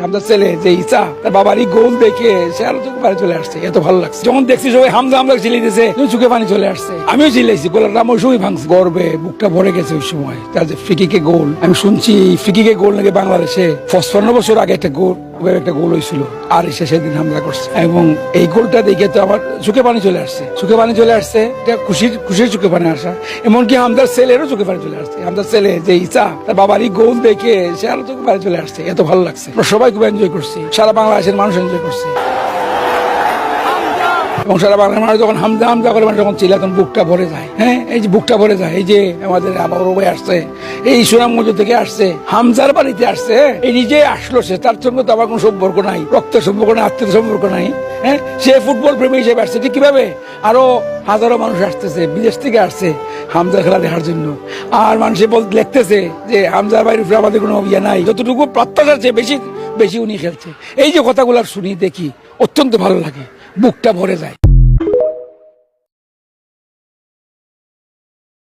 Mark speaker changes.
Speaker 1: আমাদের ছেলে যে ইচ্ছা তার বাবারই গোল দেখে সে আরো চোখে পানি চলে আসছে, এত ভালো লাগছে। যখন দেখছি সবাই হামজা হামজা চিল্লি দিয়েছে, চোখে পানি চলে আসছে, আমিও চিল্লাইছি, গোলের নাম ওই সময় ভাঙছে, গর্বে বুকটা ভরে গেছে ওই সময়। তার যে ফ্রিকিকে গোল, আমি শুনছি ফ্রিকিকে গোল নাকি বাংলাদেশে 55 বছর আগে একটা গোল হয়েছিল, আর এসে সেদিন হামলা করছে, এবং এই গোলটা দেখে তো আমার চোখে পানি চলে আসছে, চোখে পানি চলে আসছে, এটা খুশির চোখে পানি আসা। এমনকি হামদার ছেলেরও চোখে পানি চলে আসছে, হামদার ছেলে যে ইচ্ছা তার বাবারই গোল দেখে সে আরো চোখে পানি চলে আসছে, এত ভালো লাগছে। আমরা সবাই খুব এনজয় করছি, সারা বাংলাদেশের মানুষ এনজয় করছে, এবং সারা বাংলার মানুষ যখন হামজা হামজা করে মানে যখন চিল্লা তখন বুকটা ভরে যায়। হ্যাঁ, এই যে বুকটা ভরে যায়, এই যে আমাদের আবার ভাই আসছে, এই সুনামগঞ্জ থেকে আসছে, হামজার বাড়িতে আসছে, এই নিজে আসলো, সে তার সঙ্গে তো আমার কোনো সম্পর্ক নাই, রক্তের সম্পর্ক নাই, আত্মীয় সম্পর্ক নাই। হ্যাঁ, সে ফুটবল প্রেমী হিসেবে আসছে, ঠিক কিভাবে আরো হাজারো মানুষ আসতেছে, বিদেশ থেকে আসছে হামজার খেলা দেখার জন্য। আর মানুষে লিখতেছে যে হামজার বাইরে আমাদের কোনো ইয়ে নাই, যতটুকু প্রত্যাশার চেয়ে বেশি বেশি উনি খেলছে। এই যে কথাগুলো শুনি দেখি অত্যন্ত ভালো লাগে, বুকটা ভরে যায়।